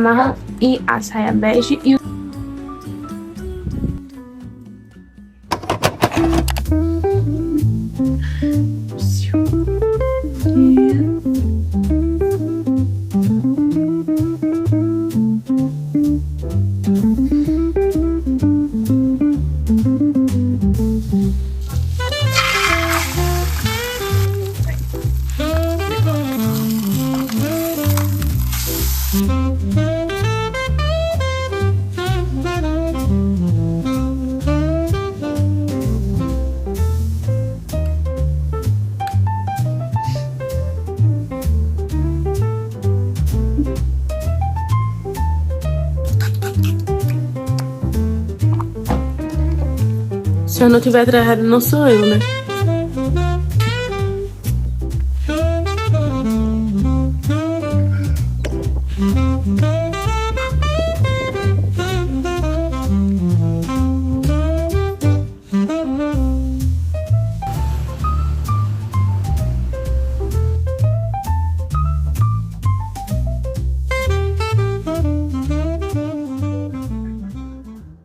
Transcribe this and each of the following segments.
Marrom e a saia bege e se eu não tiver atrasado, não sou eu, né?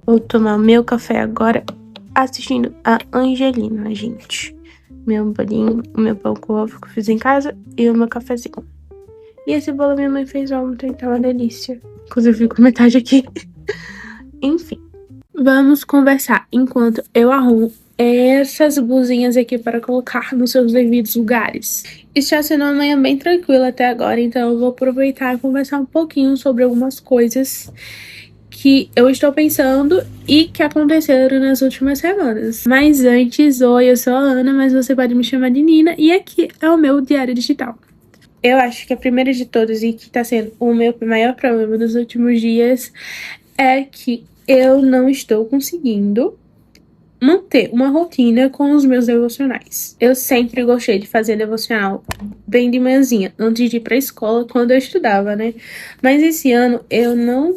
Vou tomar meu café agora assistindo a Angelina, gente. Meu bolinho, o meu pão com ovo que eu fiz em casa e o meu cafezinho. E esse bolo minha mãe fez ontem, tá uma delícia. Inclusive, com metade aqui. Enfim, vamos conversar enquanto eu arrumo essas blusinhas aqui para colocar nos seus devidos lugares. Está sendo uma manhã bem tranquila até agora, então eu vou aproveitar e conversar um pouquinho sobre algumas coisas que eu estou pensando e que aconteceram nas últimas semanas. Mas antes, oi, eu sou a Ana, mas você pode me chamar de Nina, e aqui é o meu diário digital. Eu acho que a primeira de todas, e que está sendo o meu maior problema nos últimos dias, é que eu não estou conseguindo manter uma rotina com os meus devocionais. Eu sempre gostei de fazer devocional bem de manhãzinha, antes de ir pra escola, quando eu estudava, né? Mas esse ano eu não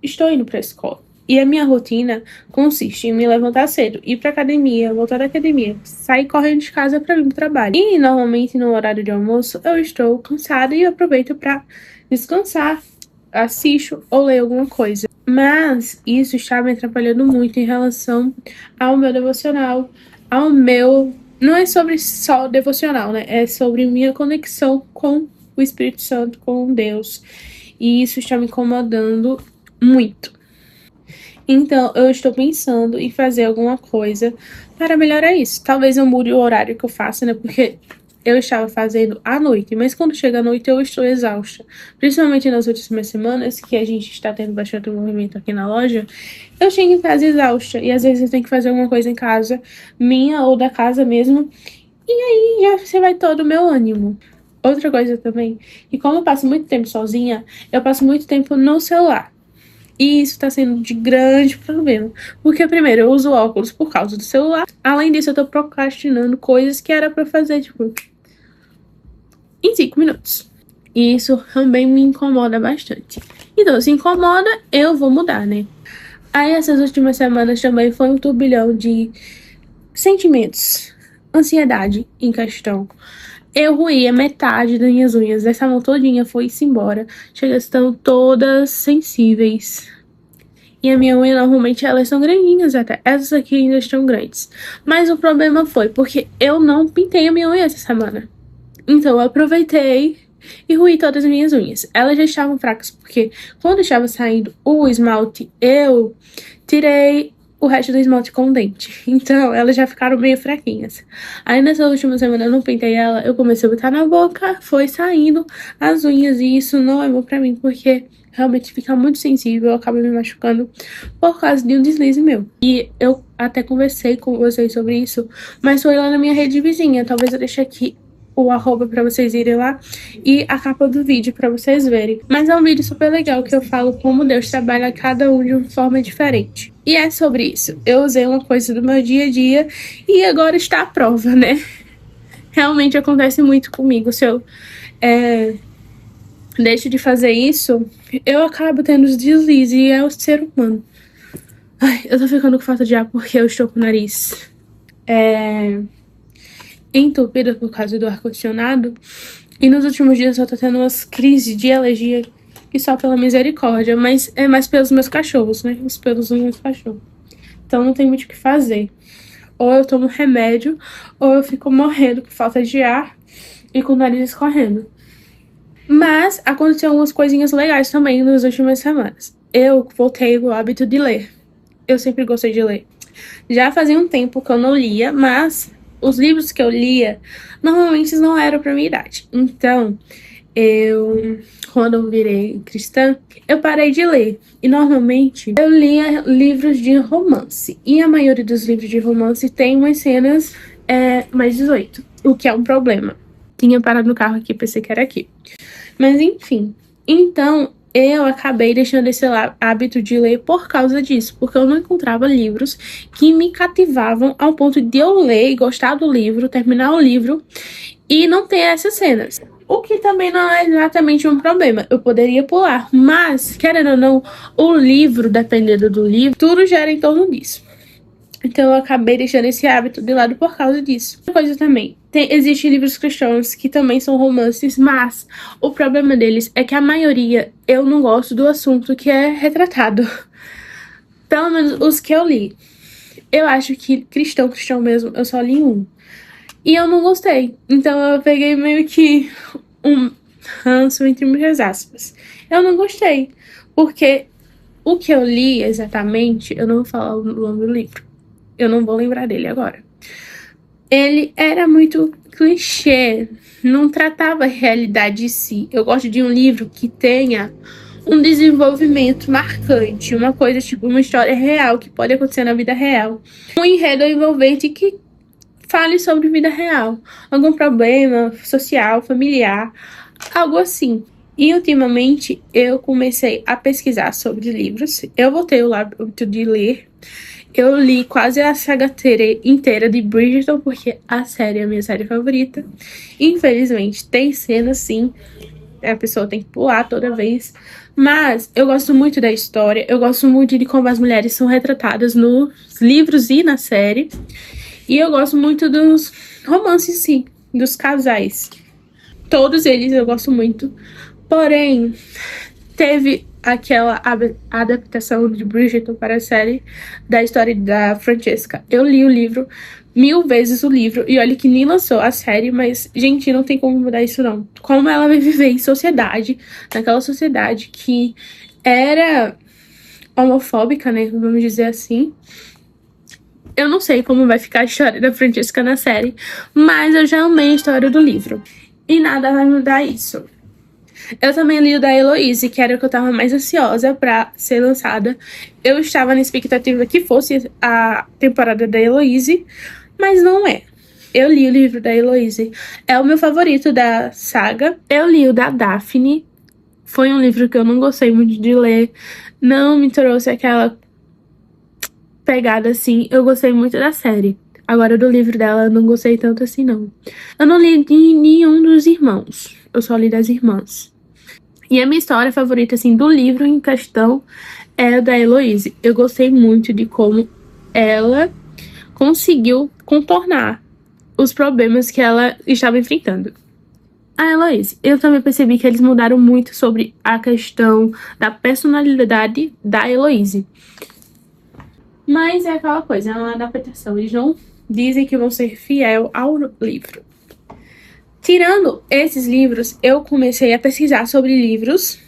estou indo pra escola. E a minha rotina consiste em me levantar cedo, ir pra academia, voltar da academia, sair correndo de casa pra ir pro trabalho. E normalmente no horário de almoço eu estou cansada e eu aproveito pra descansar, assisto ou leio alguma coisa. Mas isso está me atrapalhando muito em relação ao meu devocional, ao meu... Não é sobre só devocional, né? É sobre minha conexão com o Espírito Santo, com Deus. E isso está me incomodando muito. Então, eu estou pensando em fazer alguma coisa para melhorar isso. Talvez eu mude o horário que eu faço, né? Porque eu estava fazendo à noite, mas quando chega à noite eu estou exausta. Principalmente nas últimas semanas, que a gente está tendo bastante movimento aqui na loja, eu chego em casa exausta. E às vezes eu tenho que fazer alguma coisa em casa, minha ou da casa mesmo. E aí já você vai todo o meu ânimo. Outra coisa também, que como eu passo muito tempo sozinha, eu passo muito tempo no celular. E isso tá sendo de grande problema. Porque, primeiro, eu uso óculos por causa do celular. Além disso, eu tô procrastinando coisas que era pra fazer, tipo, em 5 minutos. E isso também me incomoda bastante. Então, se incomoda, eu vou mudar, né? Aí, essas últimas semanas também foi um turbilhão de sentimentos. Ansiedade em questão. Eu ruí a metade das minhas unhas. Essa mão todinha foi-se embora. Chega, estão todas sensíveis. E a minha unha, normalmente, elas são grandinhas até. Essas aqui ainda estão grandes. Mas o problema foi porque eu não pintei a minha unha essa semana. Então, eu aproveitei e ruí todas as minhas unhas. Elas já estavam fracas, porque quando estava saindo o esmalte, eu tirei o resto do esmalte com o dente. Então, elas já ficaram meio fraquinhas. Aí, nessa última semana, eu não pintei ela. Eu comecei a botar na boca, foi saindo as unhas. E isso não é bom pra mim, porque realmente fica muito sensível. Eu acabo me machucando por causa de um deslize meu. E eu até conversei com vocês sobre isso, mas foi lá na minha rede vizinha. Talvez eu deixe aqui o arroba pra vocês irem lá e a capa do vídeo pra vocês verem. Mas é um vídeo super legal que eu falo como Deus trabalha cada um de uma forma diferente. E é sobre isso. Eu usei uma coisa do meu dia a dia e agora está à prova, né? Realmente acontece muito comigo. Se eu deixo de fazer isso, eu acabo tendo os deslizes e é o ser humano. Ai, eu tô ficando com falta de ar porque eu estou com o nariz entupida por causa do ar-condicionado. E nos últimos dias eu tô tendo umas crises de alergia que só pela misericórdia, mas é mais pelos meus cachorros, né? Os pelos dos meus cachorros. Então não tem muito o que fazer. Ou eu tomo remédio, ou eu fico morrendo por falta de ar e com o nariz escorrendo. Mas aconteceu algumas coisinhas legais também nas últimas semanas. Eu voltei ao hábito de ler. Eu sempre gostei de ler. Já fazia um tempo que eu não lia, mas os livros que eu lia normalmente não eram para minha idade. Então, quando eu virei cristã, eu parei de ler. E normalmente eu lia livros de romance. E a maioria dos livros de romance tem umas cenas mais 18, o que é um problema. Tinha parado no carro aqui, pensei que era aqui. Mas enfim, então eu acabei deixando esse hábito de ler por causa disso, porque eu não encontrava livros que me cativavam ao ponto de eu ler e gostar do livro, terminar o livro e não ter essas cenas. O que também não é exatamente um problema, eu poderia pular, mas, querendo ou não, o livro, dependendo do livro, tudo gera em torno disso. Então eu acabei deixando esse hábito de lado por causa disso. Outra coisa também, existem livros cristãos que também são romances, mas o problema deles é que a maioria eu não gosto do assunto que é retratado. Pelo menos os que eu li. Eu acho que cristão mesmo, eu só li um. E eu não gostei. Então eu peguei meio que um ranço entre muitas aspas. Eu não gostei. Porque o que eu li exatamente, eu não vou falar o nome do livro. Eu não vou lembrar dele agora. Ele era muito clichê, não tratava a realidade em si. Eu gosto de um livro que tenha um desenvolvimento marcante, uma coisa tipo uma história real que pode acontecer na vida real. Um enredo envolvente que fale sobre vida real, algum problema social, familiar, algo assim. E ultimamente eu comecei a pesquisar sobre livros. Eu voltei o hábito de ler. Eu li quase a saga inteira de Bridgerton, porque a série é a minha série favorita. Infelizmente, tem cenas, sim, a pessoa tem que pular toda vez. Mas eu gosto muito da história, eu gosto muito de como as mulheres são retratadas nos livros e na série. E eu gosto muito dos romances, sim, dos casais. Todos eles eu gosto muito. Porém, teve aquela adaptação de Bridgerton para a série da história da Francesca. Eu li o livro 1000 vezes o livro, e olha que nem lançou a série, mas, gente, não tem como mudar isso não. Como ela vai viver em sociedade, naquela sociedade que era homofóbica, né, vamos dizer assim. Eu não sei como vai ficar a história da Francesca na série, mas eu já amei a história do livro. E nada vai mudar isso. Eu também li o da Heloise, que era o que eu tava mais ansiosa pra ser lançada. Eu estava na expectativa que fosse a temporada da Heloise, mas não é. Eu li o livro da Heloise. É o meu favorito da saga. Eu li o da Daphne. Foi um livro que eu não gostei muito de ler. Não me trouxe aquela pegada assim. Eu gostei muito da série. Agora, do livro dela, eu não gostei tanto assim, não. Eu não li de nenhum dos irmãos. Eu só li das irmãs. E a minha história favorita, assim, do livro em questão é a da Heloise. Eu gostei muito de como ela conseguiu contornar os problemas que ela estava enfrentando. A Heloise, eu também percebi que eles mudaram muito sobre a questão da personalidade da Heloise. Mas é aquela coisa, é uma adaptação. Eles não dizem que vão ser fiel ao livro. Tirando esses livros, eu comecei a pesquisar sobre livros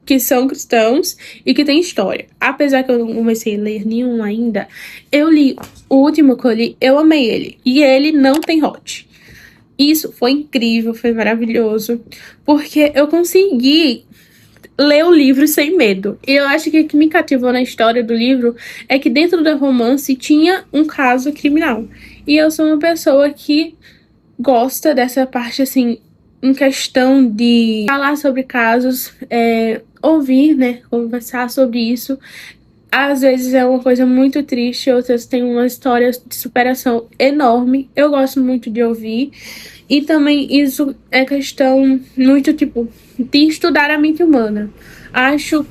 que são cristãos e que têm história. Apesar que eu não comecei a ler nenhum ainda, eu li o último que eu li, eu amei ele. E ele não tem hot. Isso foi incrível, foi maravilhoso, porque eu consegui ler o livro sem medo. E eu acho que o que me cativou na história do livro é que dentro do romance tinha um caso criminal. E eu sou uma pessoa que gosta dessa parte, assim, em questão de falar sobre casos, ouvir, né, conversar sobre isso. Às vezes é uma coisa muito triste, outras têm uma história de superação enorme. Eu gosto muito de ouvir. E também isso é questão muito, tipo, de estudar a mente humana. Acho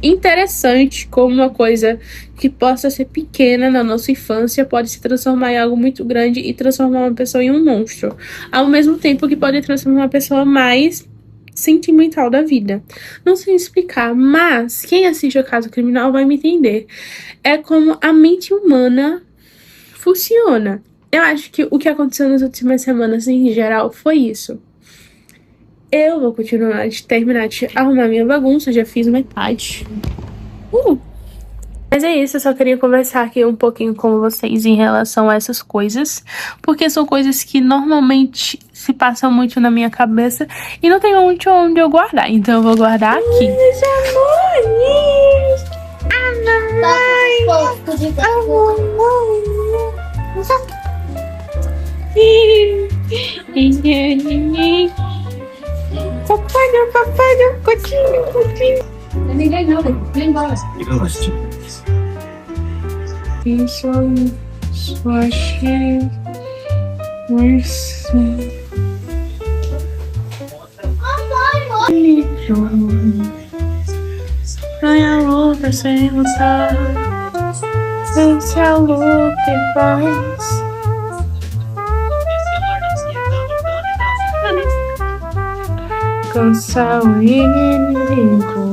interessante como uma coisa que possa ser pequena na nossa infância pode se transformar em algo muito grande e transformar uma pessoa em um monstro. Ao mesmo tempo que pode transformar uma pessoa mais sentimental da vida. Não sei explicar, mas quem assiste o Caso Criminal vai me entender. É como a mente humana funciona. Eu acho que o que aconteceu nas últimas semanas, em geral, foi isso. Eu vou continuar de terminar de arrumar minha bagunça, já fiz metade. Mas é isso, eu só queria conversar aqui um pouquinho com vocês em relação a essas coisas, porque são coisas que normalmente se passam muito na minha cabeça e não tem muito onde eu guardar, então eu vou guardar aqui. Meus amores! Papai, não, cotinho. Ninguém não, vem embora. Isso só achei ganha luta sem lutar, vence a luta e paz. Cansa o inimigo.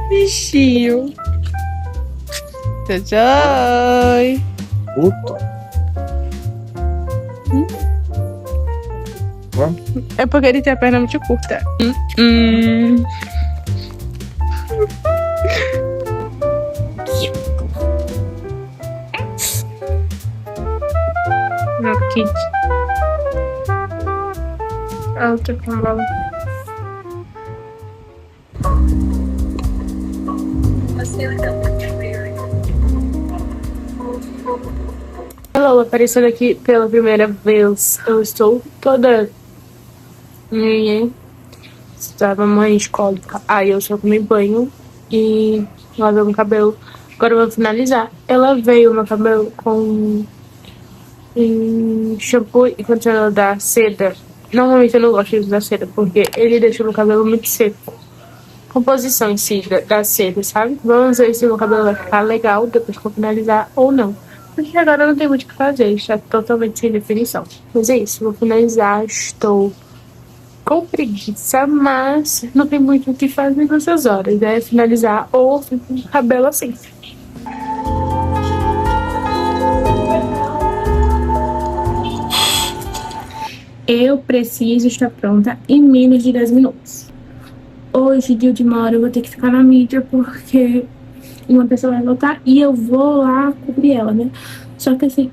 Bichinho. Tchau. Puta. É porque ele tem a perna muito curta. Meu kit. Alta com bola. Hello, aparecendo aqui pela primeira vez. Eu estou toda... Estava mãe escólica. Aí eu só tomei banho e lavei meu cabelo. Agora eu vou finalizar. Ela veio meu cabelo com shampoo e condicionador da Seda. Normalmente eu não gosto de usar Seda porque ele deixa meu cabelo muito seco. Composição em si da Seda, sabe? Vamos ver se meu cabelo vai ficar legal depois que eu finalizar ou não. Porque agora não tem muito o que fazer, está totalmente sem definição. Mas é isso, vou finalizar. Estou com preguiça, mas não tem muito o que fazer nessas horas. É finalizar ou ficar com o cabelo assim. Eu preciso estar pronta em menos de 10 minutos. Hoje, dia de uma hora, eu vou ter que ficar na mídia porque uma pessoa vai voltar e eu vou lá cobrir ela, né? Só que assim,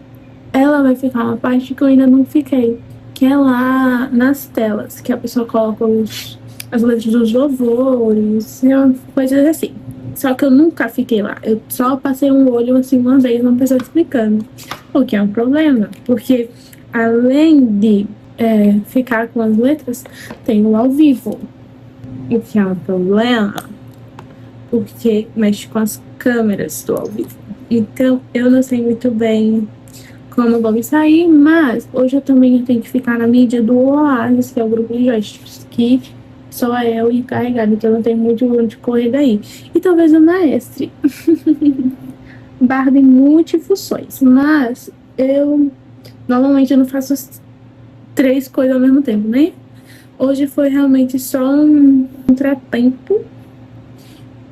ela vai ficar uma parte que eu ainda não fiquei, que é lá nas telas, que a pessoa coloca as letras dos louvores, coisas assim. Só que eu nunca fiquei lá, eu só passei um olho assim uma vez, uma pessoa explicando, o que é um problema, porque além de ficar com as letras, tem o ao vivo, o que é um problema, porque mexe com as câmeras do ao vivo. Então, eu não sei muito bem como eu vou me sair, mas hoje eu também tenho que ficar na mídia do Oasis, que é o grupo de joysticks, que só é eu e carregado, então não tem muito onde correr daí. E talvez o Maestre. Barbie multifunções, mas normalmente eu não faço as 3 coisas ao mesmo tempo, né? Hoje foi realmente só um contratempo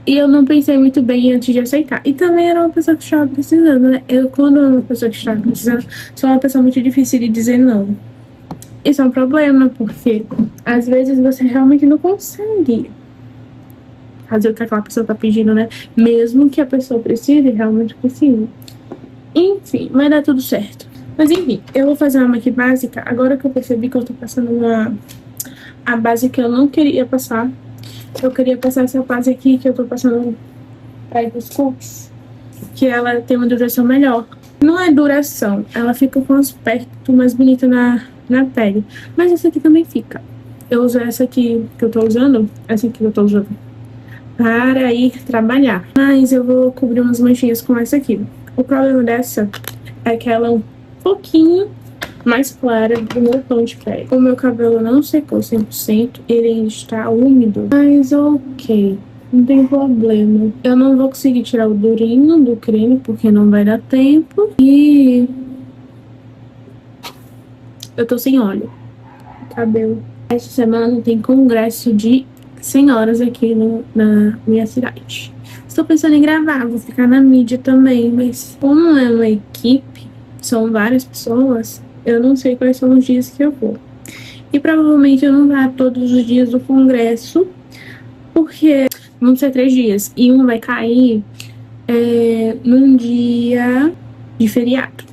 e eu não pensei muito bem antes de aceitar. E também era uma pessoa que estava precisando, né? Quando é uma pessoa que estava precisando, sou uma pessoa muito difícil de dizer não. Isso é um problema, porque às vezes você realmente não consegue fazer o que aquela pessoa tá pedindo, né? Mesmo que a pessoa precise, realmente precise. Enfim, vai dar tudo certo. Mas enfim, eu vou fazer uma aqui básica. Agora que eu percebi que eu tô passando a base que eu não queria passar. Eu queria passar essa base aqui que eu tô passando para os cookies, que ela tem uma duração melhor. Não é duração, ela fica com um aspecto mais bonito na pele. Mas essa aqui também fica. Eu uso essa aqui que eu tô usando, para ir trabalhar. Mas eu vou cobrir umas manchinhas com essa aqui. O problema dessa é que ela é um pouquinho mais clara do meu tom de pele. O meu cabelo não secou 100%, ele ainda está úmido, mas ok. Não tem problema. Eu não vou conseguir tirar o durinho do creme, porque não vai dar tempo. E eu tô sem óleo no cabelo. Essa semana tem congresso de senhoras aqui na minha cidade. Estou pensando em gravar, vou ficar na mídia também, mas como é uma equipe, são várias pessoas, eu não sei quais são os dias que eu vou. E provavelmente eu não vou todos os dias do congresso, porque vão ser 3 dias. E um vai cair num dia de feriado.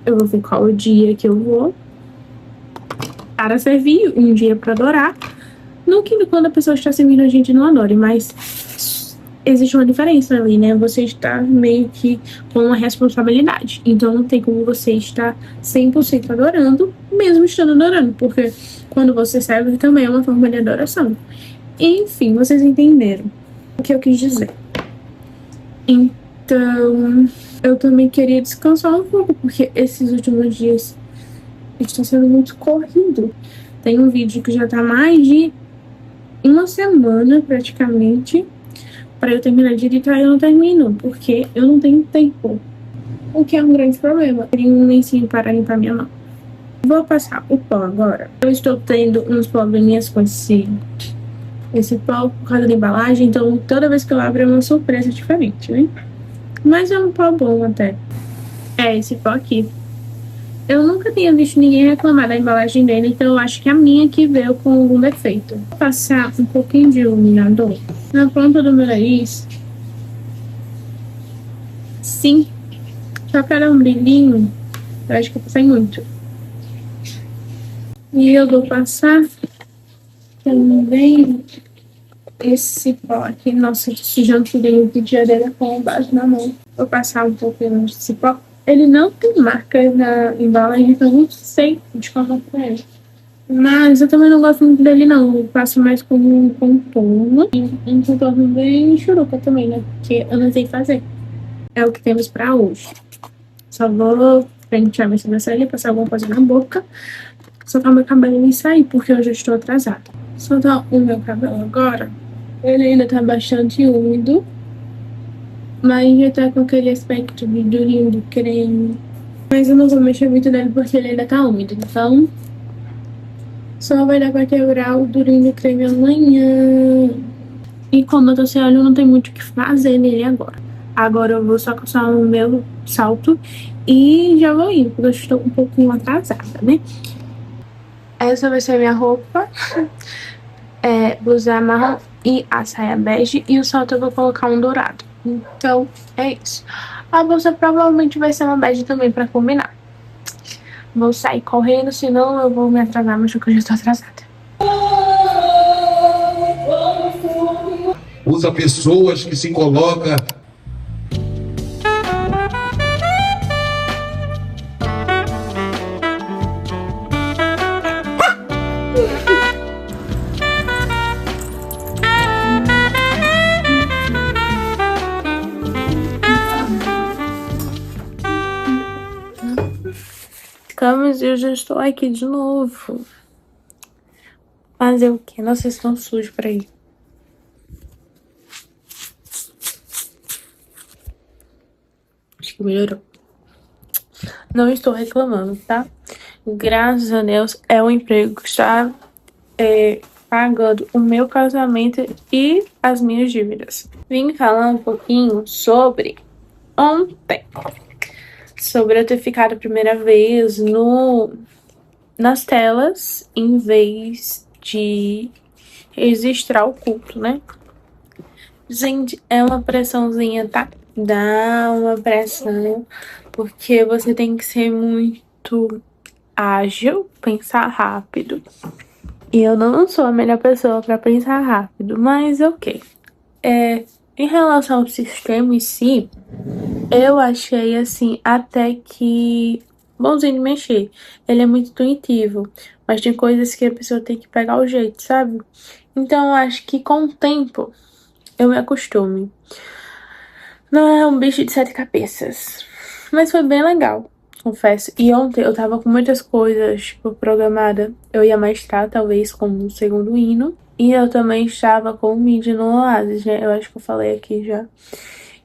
Eu vou ver qual o dia que eu vou para servir, um dia para adorar. Não que quando a pessoa está servindo a gente não adore, mas existe uma diferença ali, né? Você está meio que com uma responsabilidade. Então não tem como você estar 100% adorando, mesmo estando adorando, porque quando você serve também é uma forma de adoração. Enfim, vocês entenderam o que eu quis dizer. Então, eu também queria descansar um pouco, porque esses últimos dias está sendo muito corrido. Tem um vídeo que já tá mais de uma semana, praticamente, para eu terminar de editar e eu não termino, porque eu não tenho tempo. O que é um grande problema. Eu tenho um lencinho para limpar minha mão. Vou passar o pó agora. Eu estou tendo uns probleminhas com esse pó por causa da embalagem, então toda vez que eu abro é uma surpresa diferente, né? Mas é um pó bom até. É esse pó aqui. Eu nunca tinha visto ninguém reclamar da embalagem dele, então eu acho que a minha que veio com algum defeito. Vou passar um pouquinho de iluminador na ponta do meu nariz. Sim, só para dar um brilhinho. Eu acho que eu passei muito. E eu vou passar também esse pó aqui. Nossa, sujando tudo de areia com base na mão. Vou passar um pouquinho desse pó. Ele não tem marca na embalagem, então eu não sei de como é ele. Mas eu também não gosto muito dele, não. Eu passo mais como um contorno. E um contorno bem churuca também, né? Porque eu não sei fazer. É o que temos pra hoje. Só vou pentear minha sobrancelha, passar alguma coisa na boca, soltar meu cabelo e sair, porque eu já estou atrasada. Soltar o meu cabelo agora. Ele ainda tá bastante úmido, mas já tá com aquele aspecto de durinho do creme. Mas eu não vou mexer muito nele porque ele ainda tá úmido, então só vai dar pra quebrar o durinho do creme amanhã. E como eu tô sem óleo, não tem muito o que fazer nele agora. Agora eu vou só coçar o meu salto e já vou indo, porque eu estou um pouquinho atrasada, né? Essa vai ser a minha roupa. Blusa marrom e a saia bege. E o salto eu vou colocar um dourado. Então, é isso. A bolsa provavelmente vai ser uma bege também pra combinar. Vou sair correndo, senão eu vou me atrasar, mas eu já tô atrasada. Usa pessoas que se colocam. Ficamos e eu já estou aqui de novo. Fazer o quê? Nossa, vocês estão sujos por aí. Acho que melhorou. Não estou reclamando, tá? Graças a Deus, é um emprego que está pagando o meu casamento e as minhas dívidas. Vim falar um pouquinho sobre ontem. Sobre eu ter ficado a primeira vez nas telas, em vez de registrar o culto, né? Gente, é uma pressãozinha, tá? Dá uma pressão, porque você tem que ser muito ágil, pensar rápido. E eu não sou a melhor pessoa para pensar rápido, mas ok. Em relação ao sistema em si, eu achei assim, até que bonzinho de mexer. Ele é muito intuitivo, mas tem coisas que a pessoa tem que pegar o jeito, sabe? Então eu acho que com o tempo eu me acostume. Não é um bicho de 7 cabeças, mas foi bem legal. confesso. E ontem eu tava com muitas coisas, tipo, programada. Eu ia mestrar, talvez, como um segundo hino. E eu também estava com o mídia no Oasis, né? Eu acho que eu falei aqui já.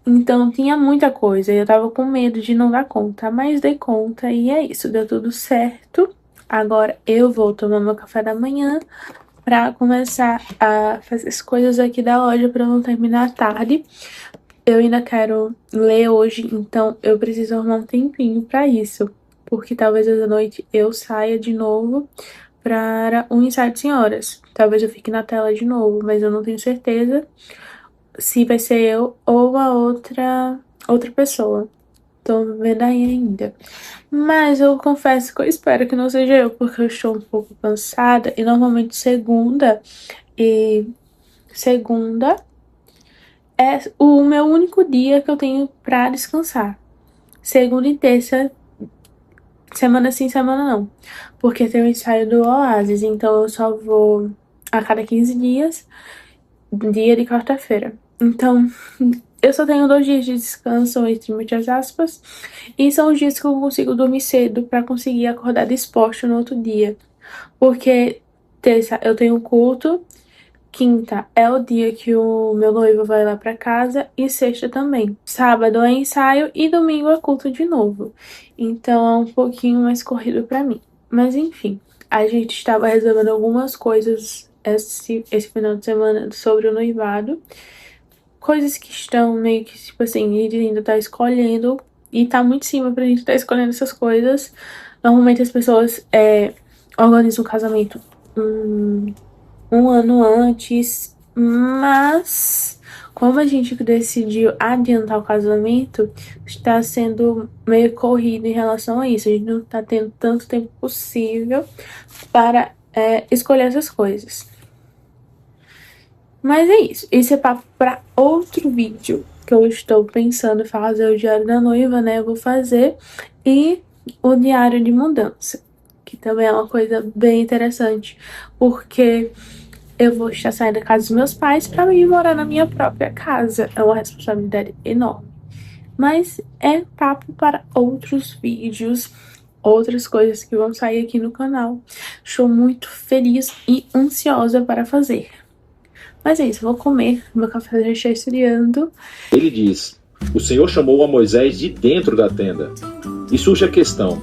Então tinha muita coisa e eu tava com medo de não dar conta, mas dei conta e é isso, deu tudo certo. Agora eu vou tomar meu café da manhã pra começar a fazer as coisas aqui da loja pra não terminar tarde. Eu ainda quero ler hoje, então eu preciso arrumar um tempinho pra isso, porque talvez essa noite eu saia de novo para um ensaio de senhoras. Talvez eu fique na tela de novo, mas eu não tenho certeza se vai ser eu ou a outra pessoa. Tô vendo aí ainda. Mas eu confesso que eu espero que não seja eu, porque eu estou um pouco cansada. E normalmente segunda é o meu único dia que eu tenho pra descansar. Segunda e terça, semana sim, semana não. Porque tem o ensaio do Oasis, então eu só vou a cada 15 dias, dia de quarta-feira. Então, eu só tenho 2 dias de descanso, entre muitas aspas, e são os dias que eu consigo dormir cedo pra conseguir acordar disposto no outro dia. Porque terça eu tenho culto, quinta é o dia que o meu noivo vai lá pra casa e sexta também. Sábado é ensaio e domingo é culto de novo. Então é um pouquinho mais corrido pra mim. Mas enfim, a gente estava resolvendo algumas coisas esse final de semana sobre o noivado. Coisas que estão meio que, tipo assim, ele ainda tá escolhendo e tá muito em cima pra gente tá escolhendo essas coisas. Normalmente as pessoas organizam o casamento um ano antes, mas como a gente decidiu adiantar o casamento, está sendo meio corrido em relação a isso. A gente não tá tendo tanto tempo possível para escolher essas coisas. Mas é isso. Esse é papo para outro vídeo que eu estou pensando em fazer o diário da noiva, né? Eu vou fazer. E o diário de mudança, que também é uma coisa bem interessante, porque eu vou estar saindo da casa dos meus pais para ir morar na minha própria casa. É uma responsabilidade enorme. Mas é papo para outros vídeos, outras coisas que vão sair aqui no canal. Estou muito feliz e ansiosa para fazer. Mas é isso, vou comer, meu café já está esfriando. Ele diz: o Senhor chamou a Moisés de dentro da tenda. E surge a questão: